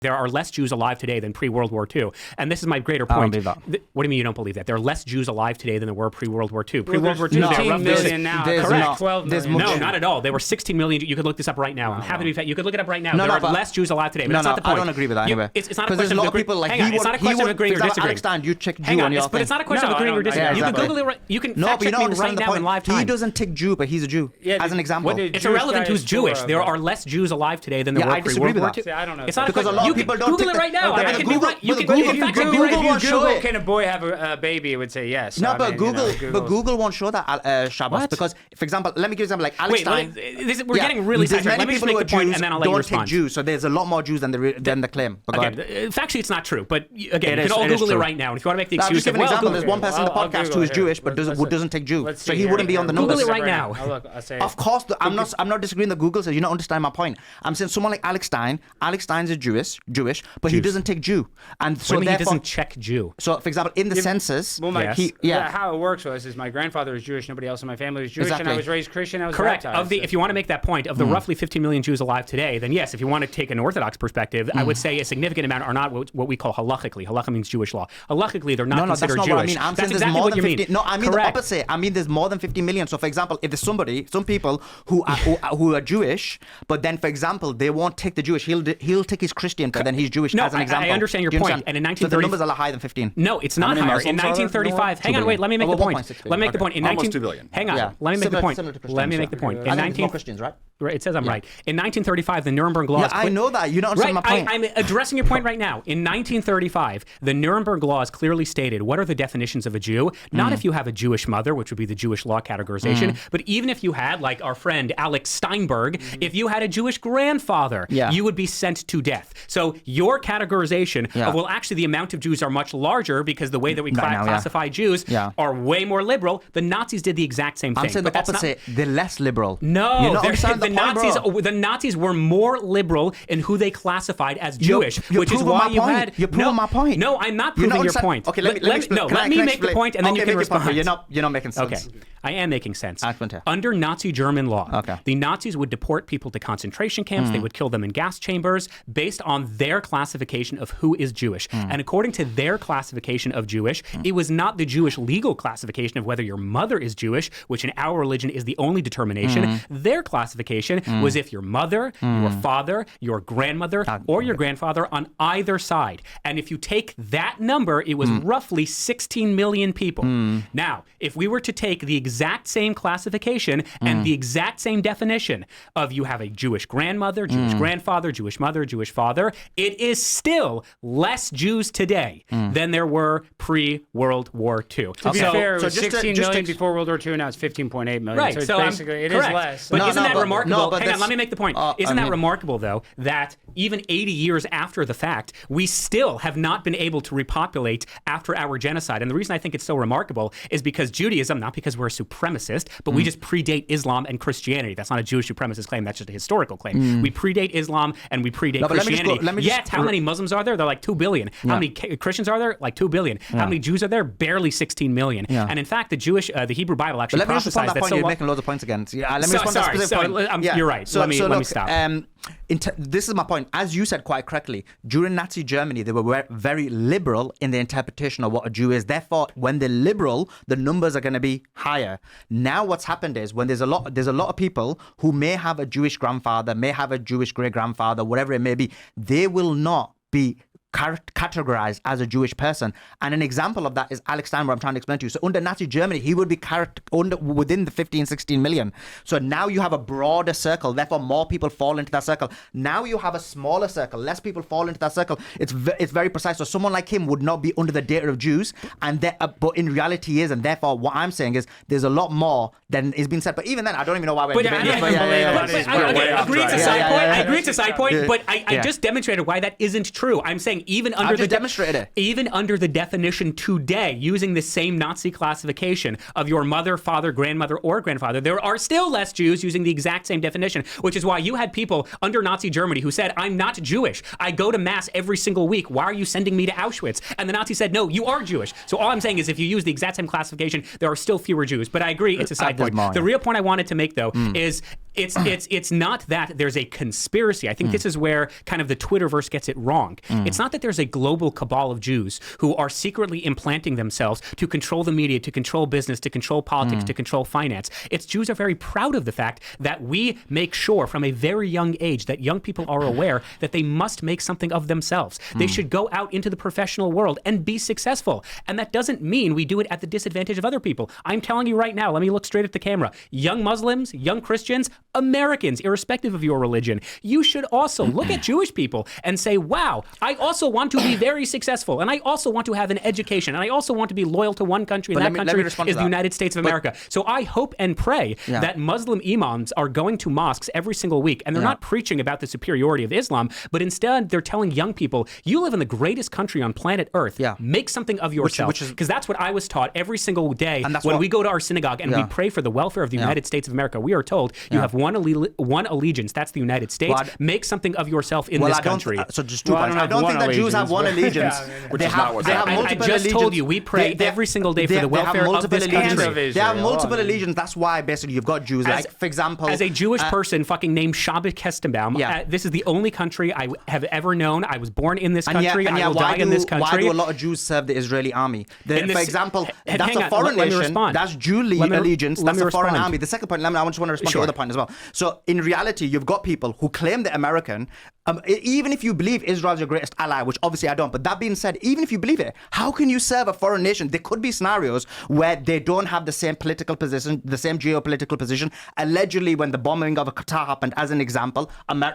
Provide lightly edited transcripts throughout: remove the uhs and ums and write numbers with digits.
There are less Jews alive today than pre-World War II. And this is my greater point. I don't believe that. What do you mean you don't believe that? There are less Jews alive today than there were pre-World War II. Pre-World War II, there are 15 million now. Correct. 12 million. No, not at all. There were 16 million. You could look this up right now. I'm happy to be fair. You could look it up right now. There are less Jews alive today. But that's not the point. I don't agree with that anyway. It's not a Because there's question a lot of of people like hang on, it's not a question of agreeing or disagreeing. Alex Stein, you check Jew Hang on your but thing. it's not a question of agreeing or disagreeing. You can Google it. You can fact check me right now in live time. He doesn't tick Jew, but he's a Jew. As an example. It's irrelevant who's Jewish. There are less Jews alive today than there were pre-World War II. I don't know. It's not because a lot of people don't Google it right now. You can fact check me right now. If you Google, can a boy have a baby? It would say yes. No, but Google won't show that Shabbos because, for example, let me give you an example. Like Alex Stein. We're getting really sidetracked. Let me just make the point, and then I'll let you respond. Jews, so there's a lot more Jews than the claim. Again, factually, it's not true. But again, you can all Google it right now. And if you want to make the excuse, just give an example. There's one person in the podcast who is Jewish but doesn't take Jew, so he wouldn't be on the numbers. Google it right now. Of course, I'm not disagreeing that Google says. You don't understand my point. I'm saying someone like Alex Stein. Alex Stein is Jewish, but he doesn't take Jew, and so he doesn't check Jew. So, for example, in the census, how it works is my grandfather is Jewish, nobody else in my family was Jewish, and I was raised Christian. I was correct. baptized. If you want to make that point, of the roughly 15 million Jews alive today, then yes, if you want to take an Orthodox perspective, I would say a significant amount are not what we call halachically. Halakha means Jewish law. Halachically, they're not considered that's not Jewish. What I mean. I'm that's saying exactly more what than you 50, mean. No, I mean correct. the opposite. I mean there's more than 50 million. So, for example, if there's some people who are Jewish, but then, for example, they won't take the Jewish. He'll take his Christian, but then he's Jewish. No, as an example. I understand your point. And in 1930, so the numbers are a lot higher than 15. No, it's not higher. In 1935, hang on, wait. Let me make the point. Let me make the point. In almost 2 billion. Hang on. Let me make the point. Let me make the point. In 19 Christians, right? It says I'm right. In 1935, the Nuremberg laws. Yeah, I know that. You don't understand my point. I'm addressing your point right now. In 1935, the Nuremberg laws clearly stated what are the definitions of a Jew. Not if you have a Jewish mother, which would be the Jewish law categorization, but even if you had, like our friend Alex Steinberg, if you had a Jewish grandfather, you would be sent to death. So your categorization of, well, actually the amount of Jews are much larger because the way that we classify Jews are way more liberal. The Nazis did the exact same thing. I'm saying the opposite. They're less liberal. No, you know, the Nazis were more liberal in who they classified as Jewish, which is why you had. You're proving my point. No, I'm not proving your point. Okay, let me make the point, and then you can respond. You're not making sense. Okay. I am making sense. Under Nazi German law, the Nazis would deport people to concentration camps. They would kill them in gas chambers based on their classification of who is Jewish. And according to their classification of Jewish, it was not the Jewish legal classification of whether your mother is Jewish, which in our religion is the only determination. Their classification was if your mother, your father, your grandmother, or your grandfather on either side. And if you take that number, it was roughly 16 million people. Now, if we were to take the exact same classification and the exact same definition of you have a Jewish grandmother, Jewish grandfather, Jewish mother, Jewish father, it is still less Jews today than there were pre-World War II. To be fair, it was 16 million before World War II, now it's 15.8 million. Right, so basically, it is less. But isn't that remarkable? Hang on, let me make the point. Isn't that remarkable, though, that even 80 years after the fact, we still have not been able to repopulate after our genocide? And the reason I think it's so remarkable is because Judaism, not because we're a supremacist, but we just predate Islam and Christianity. That's not a Jewish supremacist claim. That's just a historical claim. We predate Islam and we predate Christianity. Yet, how many Muslims are there? They're like 2 billion. How many Christians are there? Like 2 billion. How many Jews are there? Barely 16 million. And in fact, the Hebrew Bible actually prophesies that. You're making loads of points again. Let me respond to that specific point. You're right. Let me stop. This is my point. As you said quite correctly, during Nazi Germany, they were very liberal in the interpretation of what a Jew is. Therefore, when they're liberal, the numbers are going to be higher. Now, what's happened is when there's a lot of people who may have a Jewish grandfather, may have a Jewish great grandfather, whatever it may be, they will not be categorized as a Jewish person. And an example of that is Alex Stein, what I'm trying to explain to you. So under Nazi Germany, he would be within the 15, 16 million. So now you have a broader circle, therefore more people fall into that circle. Now you have a smaller circle, less people fall into that circle. It's very precise. So someone like him would not be under the data of Jews, and but in reality he is, and therefore what I'm saying is there's a lot more than is being said. But even then, I don't even know why we're debating this. I agree it's a side point, but I just demonstrated why that isn't true. I'm saying even under the definition today, using the same Nazi classification of your mother, father, grandmother, or grandfather, there are still less Jews using the exact same definition, which is why you had people under Nazi Germany who said, I'm not Jewish. I go to mass every single week. Why are you sending me to Auschwitz? And the Nazis said, no, you are Jewish. So all I'm saying is if you use the exact same classification, there are still fewer Jews. But I agree, it's a side point. The real point I wanted to make, though, is It's not that there's a conspiracy. I think this is where kind of the Twitterverse gets it wrong. It's not that there's a global cabal of Jews who are secretly implanting themselves to control the media, to control business, to control politics, to control finance. It's Jews are very proud of the fact that we make sure from a very young age that young people are aware that they must make something of themselves. They should go out into the professional world and be successful. And that doesn't mean we do it at the disadvantage of other people. I'm telling you right now, let me look straight at the camera. Young Muslims, young Christians, Americans, irrespective of your religion, you should also look at Jewish people and say, wow, I also want to be very successful. And I also want to have an education. And I also want to be loyal to one country. And that country is the United States of America. So I hope and pray that Muslim imams are going to mosques every single week. And they're not preaching about the superiority of Islam, but instead they're telling young people, you live in the greatest country on planet Earth. Make something of yourself. Because that's what I was taught every single day when we go to our synagogue and we pray for the welfare of the United States of America. We are told you have one allegiance. That's the United States. Make something of yourself in this country. So just two points. I don't think that Jews have one allegiance. They have multiple allegiances. I just told you, we pray every single day for the welfare of this country. They have multiple allegiances. That's why basically you've got Jews, like, for example... As a Jewish person fucking named Shabbos Kestenbaum, this is the only country I have ever known. I was born in this country. I will die in this country. Why do a lot of Jews serve the Israeli army? For example, that's a foreign nation. That's Jew allegiance. That's a foreign army. The second point, I just want to respond to the other point as well. So in reality, you've got people who claim they're American. Even if you believe Israel's your greatest ally, which obviously I don't, but that being said, even if you believe it, how can you serve a foreign nation? There could be scenarios where they don't have the same political position, the same geopolitical position. Allegedly, when the bombing of Qatar happened, as an example,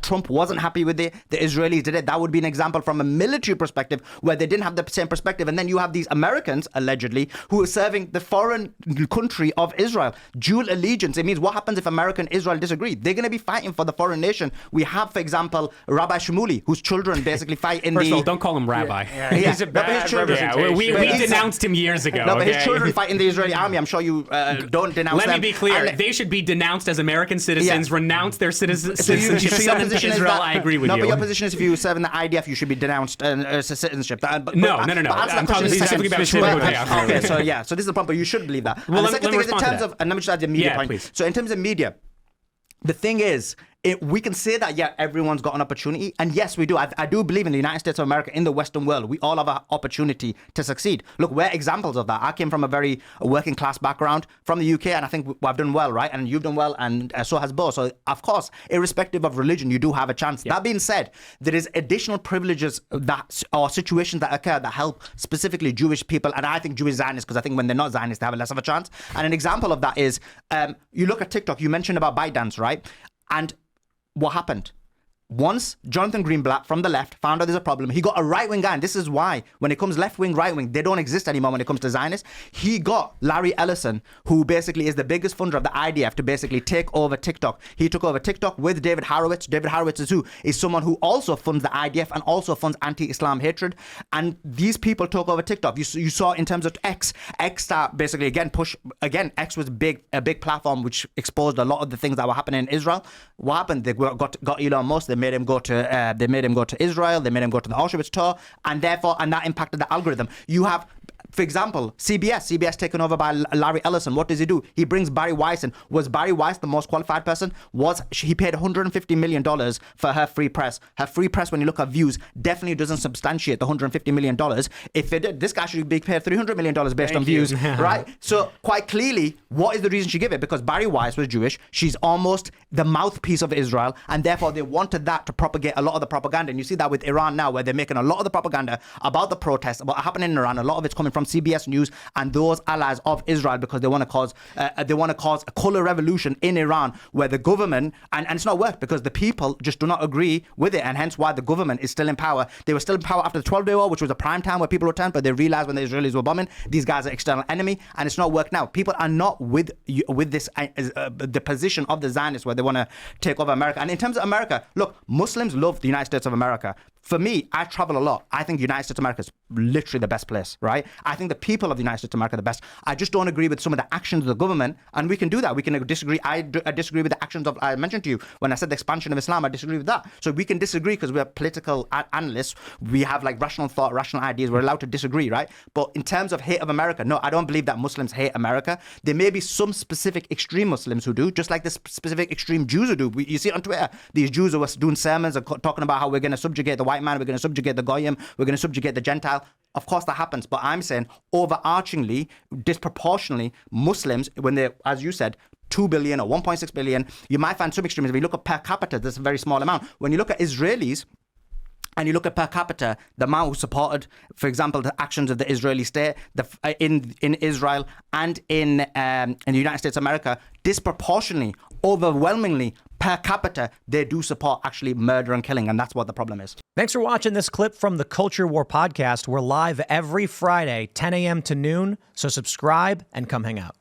Trump wasn't happy with it. The Israelis did it. That would be an example from a military perspective where they didn't have the same perspective. And then you have these Americans, allegedly, who are serving the foreign country of Israel. Dual allegiance. It means what happens if America and Israel disagree? They're going to be fighting for the foreign nation. We have, for example, Rabbi Shmuley, whose children basically fight in First of all, don't call him rabbi. He's a bad representation. We denounced him years ago. No, but his children fight in the Israeli army. I'm sure you don't denounce them. Let me be clear. They should be denounced as American citizens, renounce their citizenship, sent to Israel. I agree with you. No, but your position is if you serve in the IDF, you should be denounced as a citizenship. No. I'm talking specifically about Shmuley. Okay, so this is the point, but you should believe that. Well, the second thing is in terms of, and let me just add the media point. Please. So in terms of media, the thing is, we can say that, everyone's got an opportunity. And yes, we do. I do believe in the United States of America, in the Western world, we all have an opportunity to succeed. Look, we're examples of that. I came from a very working class background from the UK, and I think I've done well, right? And you've done well, and so has Bo. So, of course, irrespective of religion, you do have a chance. That being said, there is additional privileges or situations that occur that help specifically Jewish people. And I think Jewish Zionists, because I think when they're not Zionists, they have less of a chance. And an example of that is, you look at TikTok, you mentioned about ByteDance, right? And what happened? Once Jonathan Greenblatt from the left found out there's a problem, he got a right-wing guy, and this is why when it comes left-wing, right-wing, they don't exist anymore when it comes to Zionists. He got Larry Ellison, who basically is the biggest funder of the IDF, to basically take over TikTok. He took over TikTok with David Horowitz. David Horowitz is who? Is someone who also funds the IDF and also funds anti-Islam hatred. And these people took over TikTok. You saw in terms of X basically X was a big platform which exposed a lot of the things that were happening in Israel. What happened? They got Elon Musk. They made him go to Israel. They made him go to the Auschwitz tour, and that impacted the algorithm. You have, for example, CBS taken over by Larry Ellison. What does he do? He brings Barry Weiss in. Was Barry Weiss the most qualified person? He paid $150 million for her free press. Her free press, when you look at views, definitely doesn't substantiate the $150 million. If it did, this guy should be paid $300 million based on views, right? So quite clearly, what is the reason she gave it? Because Barry Weiss was Jewish. She's almost the mouthpiece of Israel, and therefore they wanted that to propagate a lot of the propaganda. And you see that with Iran now, where they're making a lot of the propaganda about the protests, about happening in Iran. A lot of it's coming from CBS News and those allies of Israel, because they want to cause a color revolution in Iran, where the government and it's not worked because the people just do not agree with it, and hence why the government is still in power. They were still in power after the 12-day war, which was a prime time where people were turned, but they realized when the Israelis were bombing, these guys are external enemy, and it's not worked now. People are not with this the position of the Zionists where they want to take over America. And in terms of America, look, Muslims love the United States of America. For me, I travel a lot. I think the United States of America is literally the best place, right? I think the people of the United States of America are the best. I just don't agree with some of the actions of the government, and we can do that. We can disagree. I disagree with the actions of, I mentioned to you, when I said the expansion of Islam, I disagree with that. So we can disagree because we're political analysts. We have like rational thought, rational ideas. We're allowed to disagree, right? But in terms of hate of America, no, I don't believe that Muslims hate America. There may be some specific extreme Muslims who do, just like the specific extreme Jews who do. You see on Twitter, these Jews who are doing sermons and talking about how we're going to subjugate the white man, we're going to subjugate the Goyim, we're going to subjugate the Gentile. Of course that happens, but I'm saying overarchingly, disproportionately, Muslims, when they're, as you said, 2 billion or 1.6 billion, you might find some extremism. If you look at per capita, that's a very small amount. When you look at Israelis, and you look at per capita, the amount who supported, for example, the actions of the Israeli state in Israel and in the United States of America, disproportionately, overwhelmingly, per capita, they do support actually murder and killing, and that's what the problem is. Thanks for watching this clip from the Culture War podcast. We're live every Friday, 10 a.m. to noon, so subscribe and come hang out.